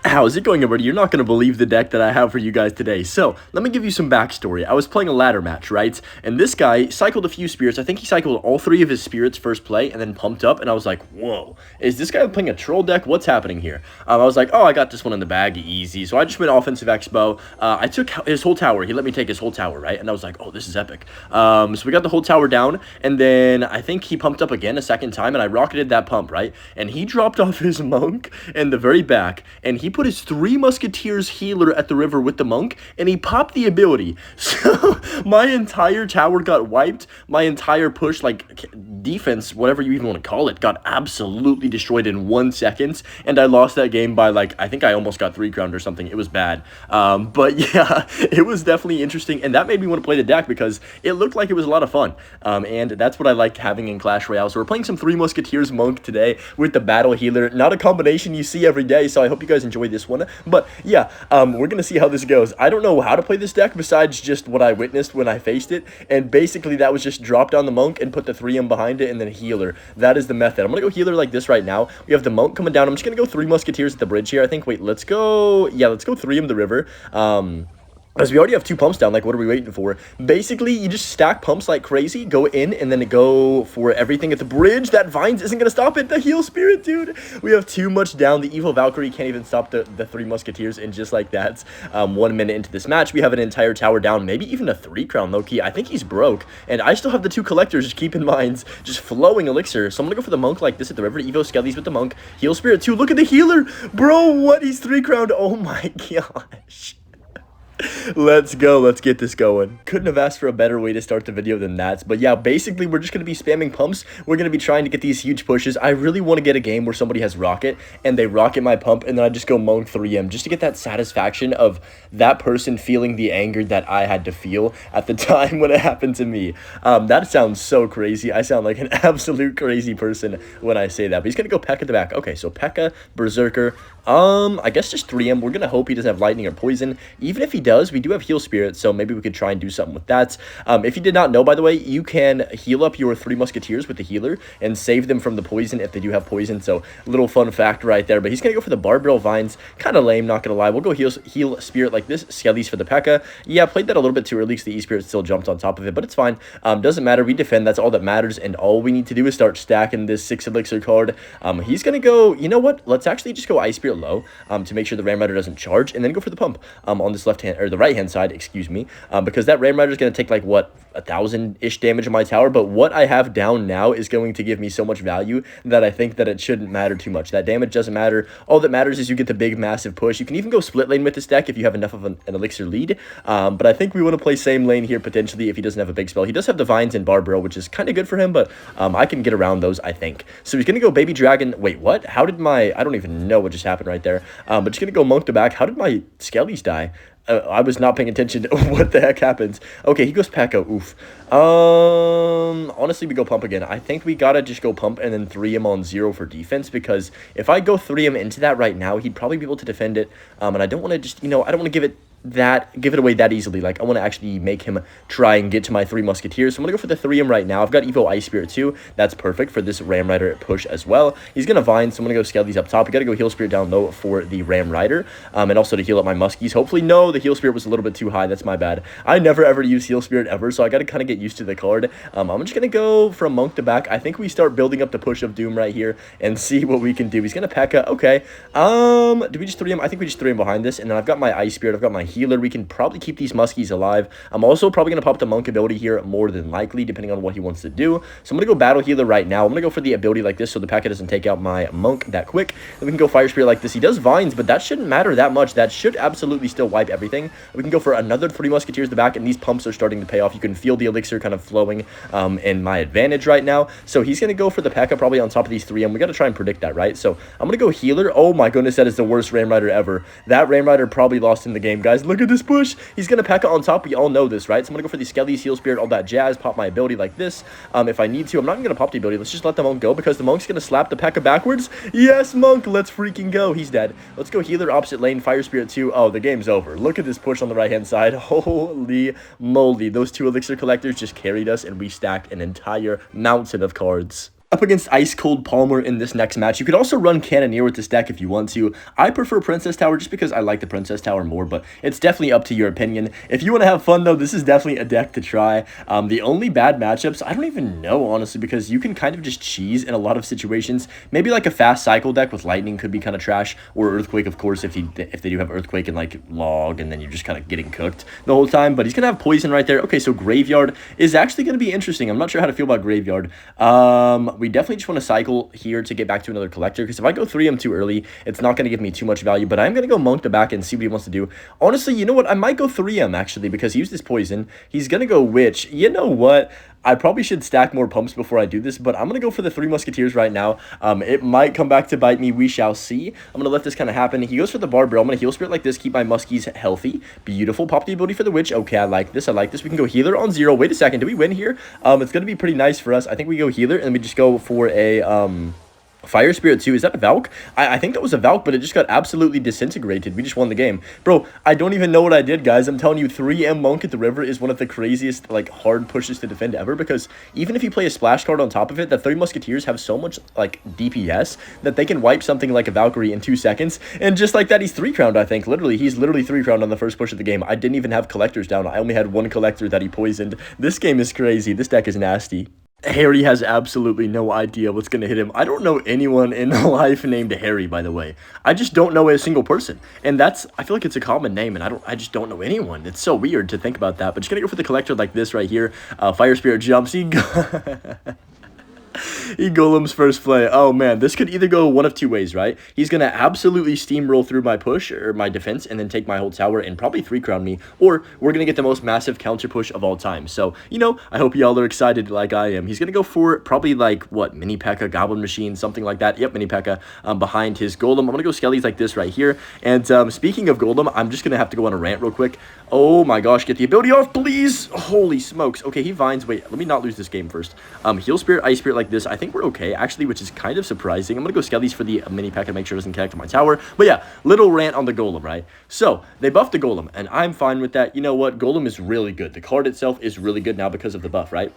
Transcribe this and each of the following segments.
How's it going, everybody? You're not going to believe the deck that I have for you guys today. So, let me give you some backstory. I was playing a ladder match, right? And this guy cycled a few spirits. I think he cycled all 3 of his spirits first play and then pumped up. And I was like, whoa, is this guy playing a troll deck? What's happening here? I was like, oh, I got this one in the bag, easy. So I just went offensive expo. I took his whole tower. He let me take his whole tower, right? And I was like, oh, this is epic. So we got the whole tower down. And then I think he pumped up again a second time. And I rocketed that pump, right? And he dropped off his monk in the very back. And he put his 3 musketeers healer at the river with the monk, and he popped the ability. So my entire tower got wiped. My entire push, like defense, whatever you even want to call it, got absolutely destroyed in 1 second. And I lost that game by, like, I think I almost got 3 crowned or something. It was bad. But yeah, it was definitely interesting. And that made me want to play the deck because it looked like it was a lot of fun. And that's what I liked having in Clash Royale. So we're playing some 3 musketeers monk today with the battle healer. Not a combination you see every day. So I hope you guys enjoy this one. But yeah, we're going to see how this goes. I don't know how to play this deck besides just what I witnessed when I faced it. And basically that was just drop down the monk and put the 3M behind it and then healer. That is the method. I'm going to go healer like this right now. We have the monk coming down. I'm just going to go 3 musketeers at the bridge here. I think, wait, let's go 3M the river. As we already have 2 pumps down, like, what are we waiting for? Basically, you just stack pumps like crazy, go in, and then go for everything at the bridge. That Vines isn't going to stop it. The heal spirit, dude. We have too much down. The evil Valkyrie can't even stop the 3 musketeers, and just like that, 1 minute into this match, we have an entire tower down, maybe even a 3 crown, low-key. I think he's broke, and I still have the 2 collectors, just keep in mind, just flowing elixir. So I'm going to go for the monk like this at the river. Evo Skellies with the monk. Heal spirit, too. Look at the healer. Bro, what? He's 3 crowned. Oh, my gosh. Let's go. Let's get this going. Couldn't have asked for a better way to start the video than that. But yeah, basically, we're just going to be spamming pumps. We're going to be trying to get these huge pushes. I really want to get a game where somebody has rocket and they rocket my pump and then I just go monk 3M just to get that satisfaction of that person feeling the anger that I had to feel at the time when it happened to me. That sounds so crazy. I sound like an absolute crazy person when I say that. But he's going to go Pekka at the back. Okay, so Pekka, Berserker. I guess just 3M. We're going to hope he doesn't have lightning or poison. Even if he does, we do have heal spirit, so maybe we could try and do something with that. If you did not know, by the way, you can heal up your 3 musketeers with the healer and save them from the poison if they do have poison. So little fun fact right there. But he's going to go for the barbell vines. Kind of lame, not going to lie. We'll go heal spirit like this. Skellies for the Pekka. Yeah, played that a little bit too early because the E-spirit still jumped on top of it, but it's fine. Doesn't matter. We defend. That's all that matters. And all we need to do is start stacking this 6 elixir card. He's going to go, you know what? Let's actually just go Ice Spirit low to make sure the Ram Rider doesn't charge, and then go for the pump on this left hand, or the right hand side, excuse me, because that Ram Rider is going to take like what, 1,000-ish damage on my tower, but what I have down now is going to give me so much value that I think that it shouldn't matter too much. That damage doesn't matter. All that matters is you get the big massive push. You can even go split lane with this deck if you have enough of an elixir lead, but I think we want to play same lane here potentially if he doesn't have a big spell. He does have the vines and barbell, which is kind of good for him, but I can get around those, I think. So he's going to go baby dragon. Wait, what? How did my, I don't even know what just happened right there, but just going to go monk to back. How did my skellies die? I was not paying attention to what the heck happens. Okay, he goes Pekka. Oof. Honestly, we go pump again. I think we gotta just go pump and then 3M on 0 for defense, because if I go 3M into that right now, he'd probably be able to defend it. And I don't want to just, I don't want to give it away that easily. Like, I want to actually make him try and get to my 3 musketeers. So I'm gonna go for the 3M right now. I've got Evo Ice Spirit too. That's perfect for this Ram Rider push as well. He's gonna vine, so I'm gonna go Skellies up top. We gotta go Heal Spirit down low for the Ram Rider, and also to heal up my muskies. Hopefully, no, the Heal Spirit was a little bit too high. That's my bad. I never ever use Heal Spirit ever, so I gotta kind of get used to the card. I'm just gonna go from monk to back. I think we start building up the push of doom right here and see what we can do. He's gonna Pekka. Okay. Do we just 3M? I think we just 3M behind this, and then I've got my Ice Spirit. I've got my healer. We can probably keep these muskies alive. I'm also probably going to pop the monk ability here more than likely, depending on what he wants to do. So I'm going to go battle healer right now. I'm going to go for the ability like this so the Pekka doesn't take out my monk that quick. Then we can go fire spirit like this. He does vines, but that shouldn't matter that much. That should absolutely still wipe everything. We can go for another 3 musketeers at the back, and these pumps are starting to pay off. You can feel the elixir kind of flowing in my advantage right now. So he's going to go for the Pekka probably on top of these 3M. We got to try and predict that, right? So I'm going to go healer. Oh my goodness, that is the worst Ram Rider ever. That Ram Rider probably lost in the game, guys. Look at this push. He's going to Pekka on top. We all know this, right? So I'm going to go for the Skellies, Heal Spirit, all that jazz, pop my ability like this. If I need to, I'm not going to pop the ability. Let's just let the monk go, because the monk's going to slap the Pekka backwards. Yes, monk, let's freaking go. He's dead. Let's go healer, opposite lane, fire spirit 2. Oh, the game's over. Look at this push on the right-hand side. Holy moly. Those 2 elixir collectors just carried us, and we stacked an entire mountain of cards. up against Ice Cold Palmer in this next match. You could also run Cannoneer with this deck if you want to. I prefer Princess Tower just because I like the Princess Tower more, but it's definitely up to your opinion. If you want to have fun, though, this is definitely a deck to try. The only bad matchups, I don't even know, honestly, because you can kind of just cheese in a lot of situations. Maybe like a fast cycle deck with Lightning could be kind of trash, or Earthquake, of course, if they do have Earthquake and like Log, and then you're just kind of getting cooked the whole time. But he's going to have Poison right there. Okay, so Graveyard is actually going to be interesting. I'm not sure how to feel about Graveyard. We definitely just want to cycle here to get back to another collector, because if I go 3M too early, it's not going to give me too much value, but I'm going to go Monk the back and see what he wants to do. Honestly, you know what? I might go 3M, actually, because he used his Poison. He's going to go Witch. You know what? I probably should stack more pumps before I do this, but I'm going to go for the 3 Musketeers right now. It might come back to bite me. We shall see. I'm going to let this kind of happen. He goes for the Barbarian. I'm going to Heal Spirit like this, keep my Muskies healthy. Beautiful. Pop the ability for the Witch. Okay, I like this. I like this. We can go Healer on 0. Wait a second. Do we win here? It's going to be pretty nice for us. I think we go Healer, and we just go for a... Fire Spirit 2, is that a Valk? I think that was a Valk, but it just got absolutely disintegrated. We just won the game. Bro, I don't even know what I did, guys. I'm telling you, 3M Monk at the river is one of the craziest, like, hard pushes to defend ever, because even if you play a splash card on top of it, the 3 Musketeers have so much, like, DPS that they can wipe something like a Valkyrie in 2 seconds, and just like that, he's 3-crowned, I think. Literally, he's literally 3-crowned on the first push of the game. I didn't even have collectors down. I only had 1 collector that he poisoned. This game is crazy. This deck is nasty. Harry has absolutely no idea what's going to hit him. I don't know anyone in life named Harry, by the way. I just don't know a single person. And that's, I feel like it's a common name, and I just don't know anyone. It's so weird to think about that. But just going to go for the collector like this right here. Fire Spirit jumps. He Golem's first play. Oh, man. This could either go one of 2 ways, right? He's going to absolutely steamroll through my push or my defense and then take my whole tower and probably 3-crown me. Or we're going to get the most massive counter push of all time. So, you know, I hope y'all are excited like I am. He's going to go for probably like, what, Mini Pekka, Goblin Machine, something like that. Yep, Mini Pekka behind his Golem. I'm going to go Skellies like this right here. And speaking of Golem, I'm just going to have to go on a rant real quick. Oh my gosh, get the ability off, please. Holy smokes. Okay, he vines. Wait, let me not lose this game first. Heal Spirit, Ice Spirit like this. I think we're okay, actually, which is kind of surprising. I'm going to go Skellies for the Mini Pack and make sure it doesn't connect to my tower. But yeah, little rant on the Golem, right? So, they buffed the Golem, and I'm fine with that. You know what? Golem is really good. The card itself is really good now because of the buff, right?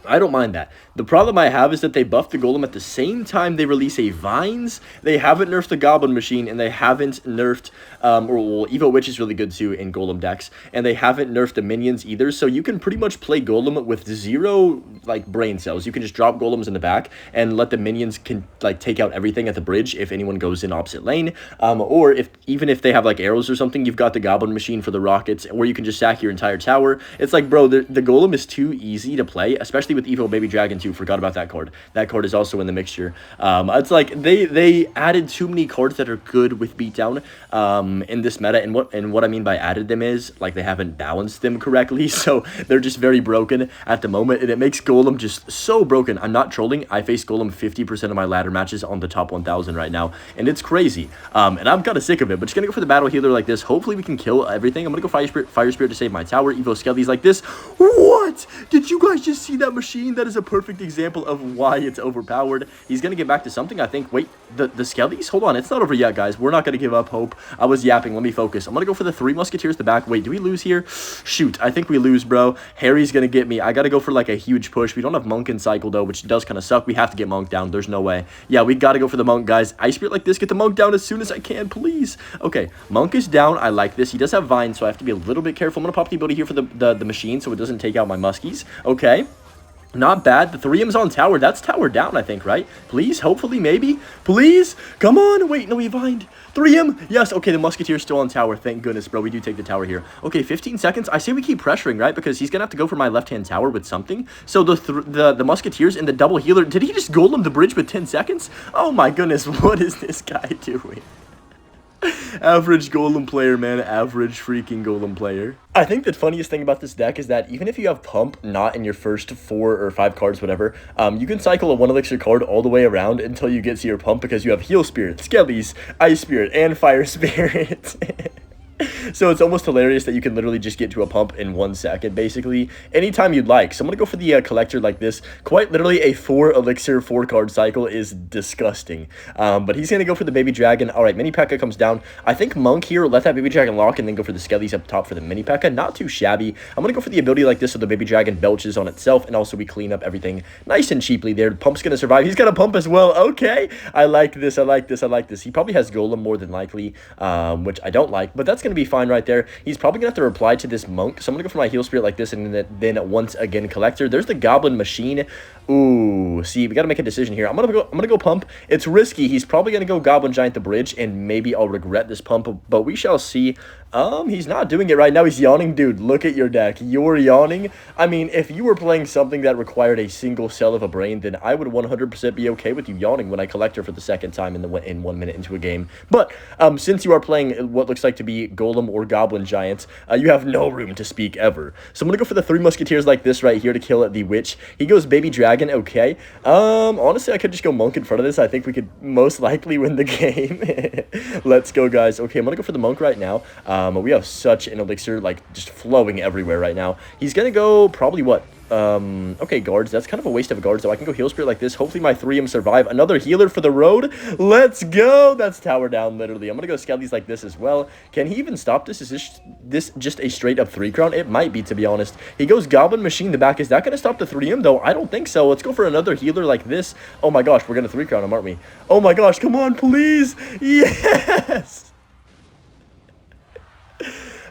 I don't mind that. The problem I have is that they buffed the Golem at the same time they release a Vines. They haven't nerfed the Goblin Machine, and they haven't nerfed, well, Evo Witch is really good too in Golem decks, and they haven't nerfed the minions either, so you can pretty much play Golem with 0, like, brain cells. You can just drop Golems in the back and let the minions like, take out everything at the bridge if anyone goes in opposite lane, or even if they have, like, arrows or something, you've got the Goblin Machine for the rockets, where you can just sack your entire tower. It's like, bro, the Golem is too easy to play, especially with Evo Baby Dragon 2. Forgot about that card. That card is also in the mixture. It's like they added too many cards that are good with beatdown in this meta, and what I mean by added them is like they haven't balanced them correctly, so they're just very broken at the moment, and it makes Golem just so broken. I'm not trolling. I face Golem 50% of my ladder matches on the top 1000 right now, and it's crazy. And I'm kind of sick of it, but just gonna go for the battle healer like this. Hopefully we can kill everything. I'm gonna go Fire Spirit to save my tower. Evo Skellies like this. What? Did you guys just see that machine? That is a perfect example of why it's overpowered. He's going to get back to something, I think. Wait, the Skellies? Hold on, it's not over yet, guys. We're not going to give up hope. I was yapping. Let me focus. I'm going to go for the 3 Musketeers at the back. Wait, do we lose here? Shoot, I think we lose, bro. Harry's going to get me. I got to go for, like, a huge push. We don't have Monk in cycle, though, which does kind of suck. We have to get Monk down. There's no way. Yeah, we got to go for the Monk, guys. Ice Spirit like this. Get the Monk down as soon as I can, please. Okay, Monk is down. I like this. He does have Vine, so I have to be a little bit careful. I'm going to pop the ability here for the machine so it doesn't take out my Muskies. Okay. Not bad. The 3M's on tower. That's tower down, I think, right? Please, hopefully, maybe. Please, come on. Wait, no, he vined. 3M. Yes, okay, the Musketeer's still on tower. Thank goodness, bro. We do take the tower here. Okay, 15 seconds. I say we keep pressuring, right? Because he's going to have to go for my left-hand tower with something. So the Musketeers and the double healer. Did he just Golem the bridge with 10 seconds? Oh, my goodness. What is this guy doing? Average Golem player, man. Average freaking Golem player. I think the funniest thing about this deck is that even if you have Pump not in your first 4 or 5 cards, whatever, you can cycle a 1 elixir card all the way around until you get to your Pump because you have Heal Spirit, Skellies, Ice Spirit, and Fire Spirit. So it's almost hilarious that you can literally just get to a pump in 1 second, basically, anytime you'd like. So I'm going to go for the collector like this. Quite literally a 4 elixir, 4 card cycle is disgusting. But he's going to go for the baby dragon. All right, mini Pekka comes down. I think Monk here, let that baby dragon lock and then go for the skellies up top for the mini Pekka. Not too shabby. I'm going to go for the ability like this so the baby dragon belches on itself, and also we clean up everything nice and cheaply there. Pump's going to survive. He's got a pump as well. Okay, I like this. I like this. I like this. He probably has Golem more than likely, which I don't like, but that's going to be fine right there. He's probably going to have to reply to this monk, so I'm going to go for my heal spirit like this, and then once again collector. There's the goblin machine. Ooh, see, we got to make a decision here. I'm gonna go pump. It's risky. He's probably going to go goblin giant the bridge, and maybe I'll regret this pump, but we shall see. He's not doing it right now. He's yawning. Dude, look at your deck. You're yawning. I mean, if you were playing something that required a single cell of a brain, then I would 100% be okay with you yawning when I collector for the second time in 1 minute into a game. But since you are playing what looks like to be Golem or Goblin Giants, you have no room to speak ever. So I'm going to go for the 3 Musketeers like this right here to kill the Witch. He goes Baby Dragon. Okay. Honestly, I could just go Monk in front of this. I think we could most likely win the game. Let's go, guys. Okay, I'm going to go for the Monk right now. We have such an elixir, like, just flowing everywhere right now. He's going to go probably what? Okay, guards. That's kind of a waste of guards, though. I can go heal spirit like this. Hopefully my 3M survive. Another healer for the road. Let's go. That's tower down, literally. I'm going to go skellies like this as well. Can he even stop this? Is this just a straight up 3 crown? It might be, to be honest. He goes goblin machine in the back. Is that going to stop the 3M, though? I don't think so. Let's go for another healer like this. Oh my gosh, we're going to 3 crown him, aren't we? Oh my gosh, come on, please. Yes.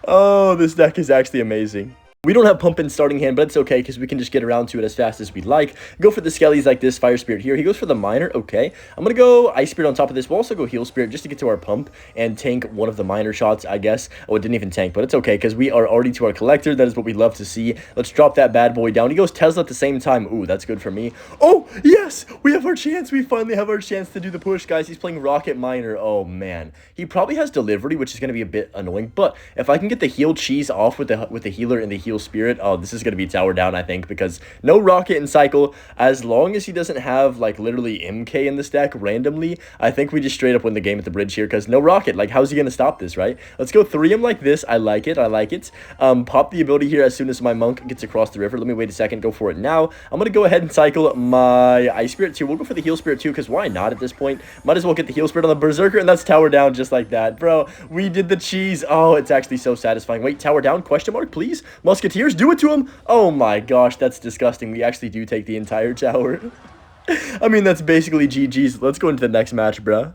Oh, this deck is actually amazing. We don't have pump in starting hand, but it's okay because we can just get around to it as fast as we like. Go for the skellies like this, fire spirit here. He goes for the miner. Okay, I'm going to go ice spirit on top of this. We'll also go heal spirit just to get to our pump and tank one of the miner shots, I guess. Oh, it didn't even tank, but it's okay because we are already to our collector. That is what we love to see. Let's drop that bad boy down. He goes Tesla at the same time. Ooh, that's good for me. Oh, yes, we have our chance. We finally have our chance to do the push, guys. He's playing rocket miner. Oh, man. He probably has delivery, which is going to be a bit annoying, but if I can get the heal cheese off with the healer and the heal spirit, oh, this is going to be tower down, I think, because no rocket in cycle. As long as he doesn't have, like, literally MK in this deck randomly, I think we just straight up win the game at the bridge here, because no rocket. Like, how's he going to stop this, right? Let's go 3M like this. I like it. I like it. Pop the ability here as soon as my monk gets across the river. Let me wait a second. Go for it now. I'm going to go ahead and cycle my ice spirit too. We'll go for the heal spirit too, because why not at this point? Might as well get the heal spirit on the berserker, and that's tower down just like that. Bro, we did the cheese. Oh, it's actually so satisfying. Wait, tower down? Question mark, please? Musketeers, do it to him. Oh my gosh, that's disgusting. We actually do take the entire tower. I mean, that's basically GG's. Let's go into the next match, bruh.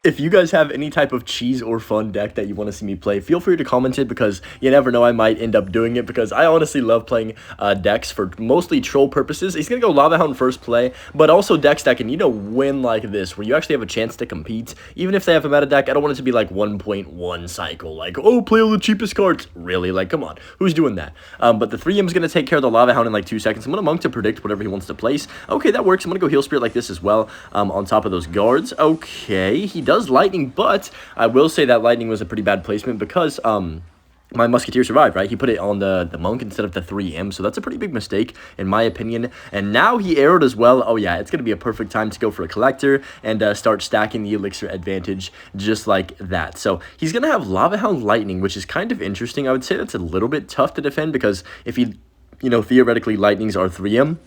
If you guys have any type of cheese or fun deck that you want to see me play, feel free to comment it, because you never know, I might end up doing it, because I honestly love playing decks for mostly troll purposes. He's going to go Lava Hound first play, but also decks that can, you know, win like this, where you actually have a chance to compete. Even if they have a meta deck, I don't want it to be like 1.1 cycle, like, oh, play all the cheapest cards. Really? Like, come on. Who's doing that? But the 3M is going to take care of the Lava Hound in like 2 seconds. I'm going to Monk to predict whatever he wants to place. Okay, that works. I'm going to go Heal Spirit like this as well, on top of those guards. Okay, he does lightning, but I will say that lightning was a pretty bad placement, because my musketeer survived, right? He put it on the monk instead of the 3M, so that's a pretty big mistake in my opinion. And now he arrowed as well. Oh yeah, it's gonna be a perfect time to go for a collector and start stacking the elixir advantage just like that. So he's gonna have Lava Hound lightning, which is kind of interesting. I would say that's a little bit tough to defend, because if he, you know, theoretically lightnings are 3M,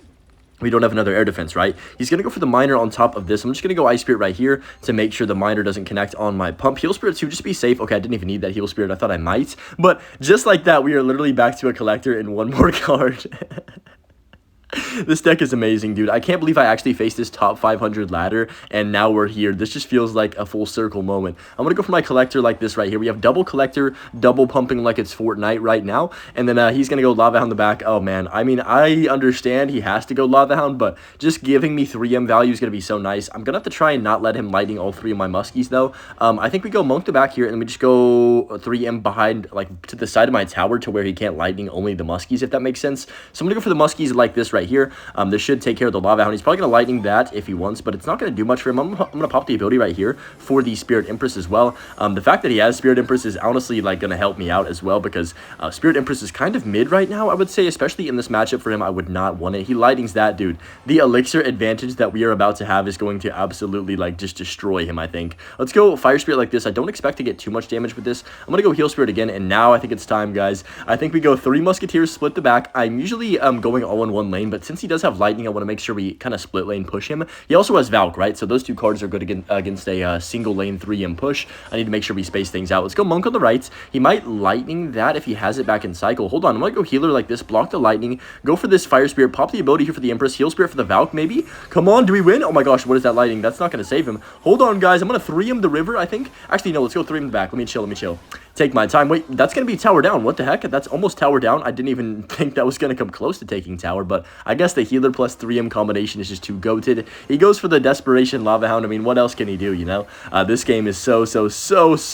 we don't have another air defense, right? He's going to go for the miner on top of this. I'm just going to go Ice Spirit right here to make sure the miner doesn't connect on my pump. Heal Spirit too, just to be safe. Okay, I didn't even need that Heal Spirit. I thought I might. But just like that, we are literally back to a collector in one more card. This deck is amazing, dude. I can't believe I actually faced this top 500 ladder, and now we're here. This just feels like a full circle moment. I'm going to go for my collector like this right here. We have double collector, double pumping like it's Fortnite right now. And then he's going to go Lava Hound the back. Oh, man. I mean, I understand he has to go Lava Hound, but just giving me 3M value is going to be so nice. I'm going to have to try and not let him lightning all 3 of my muskies, though. I think we go Monk the back here, and we just go 3M behind, like, to the side of my tower to where he can't lightning only the muskies, if that makes sense. So I'm going to go for the muskies like this right right here. This should take care of the lava hound. He's probably going to lightning that if he wants, but it's not going to do much for him. I'm going to pop the ability right here for the Spirit Empress as well. The fact that he has Spirit Empress is honestly like going to help me out as well, because Spirit Empress is kind of mid right now, I would say, especially in this matchup for him. I would not want it. He lightnings that, dude. The elixir advantage that we are about to have is going to absolutely like just destroy him, I think. Let's go Fire Spirit like this. I don't expect to get too much damage with this. I'm going to go Heal Spirit again, and now I think it's time, guys. I think we go 3 Musketeers, split the back. I'm usually going all in one lane, but since he does have lightning, I want to make sure we kind of split lane push him. He also has Valk, right? So those 2 cards are good against a single lane 3M push. I need to make sure we space things out. Let's go Monk on the right. He might lightning that if he has it back in cycle. Hold on, I'm going to go Healer like this, block the lightning, go for this Fire Spirit, pop the ability here for the Empress, Heal Spirit for the Valk maybe. Come on, do we win? Oh my gosh, what is that lightning? That's not going to save him. Hold on, guys. I'm going to 3M the river, I think. Actually, no, let's go 3M the back. Let me chill. Take my time. Wait, that's going to be tower down. What the heck? That's almost tower down. I didn't even think that was going to come close to taking tower, but I guess the healer plus 3M combination is just too goated. He goes for the desperation lava hound. I mean, what else can he do, you know? This game is so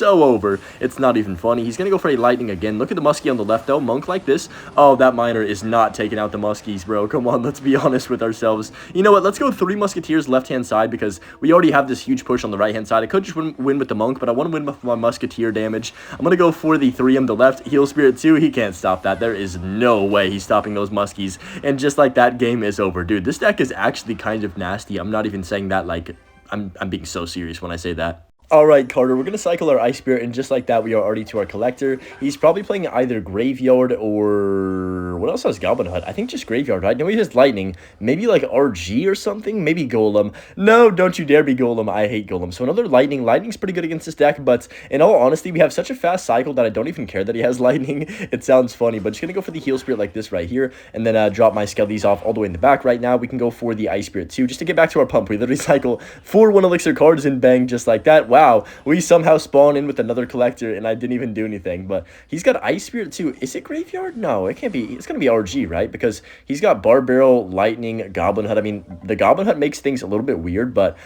over. It's not even funny. He's going to go for a lightning again. Look at the muskie on the left, though. Monk like this. Oh, that miner is not taking out the muskies, bro. Come on, let's be honest with ourselves. You know what? Let's go 3 musketeers left-hand side, because we already have this huge push on the right-hand side. I could just win with the monk, but I want to win with my musketeer damage. I'm going to go for the 3M the left. Heal Spirit 2. He can't stop that. There is no way he's stopping those muskies. And just like that, game is over. Dude, this deck is actually kind of nasty. I'm not even saying that like I'm being so serious when I say that. Alright, Carter, we're going to cycle our Ice Spirit, and just like that, we are already to our Collector. He's probably playing either Graveyard or... what else has Goblin Hut? I think just Graveyard, right? No, he has Lightning. Maybe like RG or something? Maybe Golem. No, don't you dare be Golem. I hate Golem. So another Lightning. Lightning's pretty good against this deck, but in all honesty, we have such a fast cycle that I don't even care that he has Lightning. It sounds funny, but just going to go for the Heal Spirit like this right here, and then drop my Skellies off all the way in the back right now. We can go for the Ice Spirit too, just to get back to our pump. We literally cycle 4 1 elixir cards and bang, just like that. Wow, we somehow spawn in with another collector, and I didn't even do anything. But he's got Ice Spirit too. Is it Graveyard? No, it can't be. It's going to be RG, right? Because he's got Bar Barrel, Lightning, Goblin Hut. I mean, the Goblin Hut makes things a little bit weird, but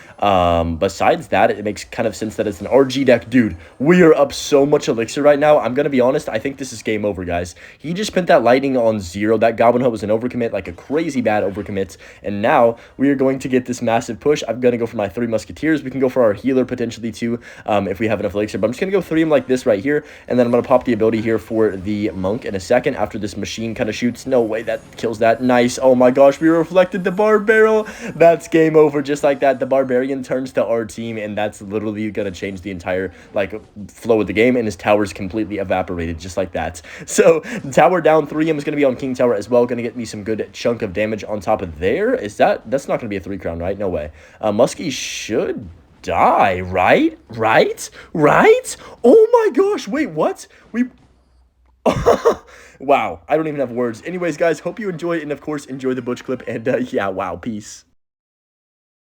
besides that, it makes kind of sense that it's an RG deck. Dude, we are up so much elixir right now. I'm going to be honest. I think this is game over, guys. He just spent that Lightning on 0. That Goblin Hut was an overcommit, like a crazy bad overcommit. And now we are going to get this massive push. I'm going to go for my 3 Musketeers. We can go for our healer potentially too, if we have enough elixir. But I'm just going to go 3 like this right here. And then I'm going to pop the ability here for the monk in a second after this machine kind of shoots. No way, that kills that. Nice. Oh my gosh, we reflected the bar barrel. That's game over. Just like that, the barbarian turns to our team, and that's literally going to change the entire like flow of the game, and his tower's completely evaporated just like that. So tower down. 3M is going to be on king tower as well. Going to get me some good chunk of damage on top of there. That's not going to be a 3 crown, right? No way. Muskie should die, right? Oh my gosh, wait, what? Wow, I don't even have words. Anyways, guys, hope you enjoy it, and of course enjoy the Butch clip, and yeah, wow, peace.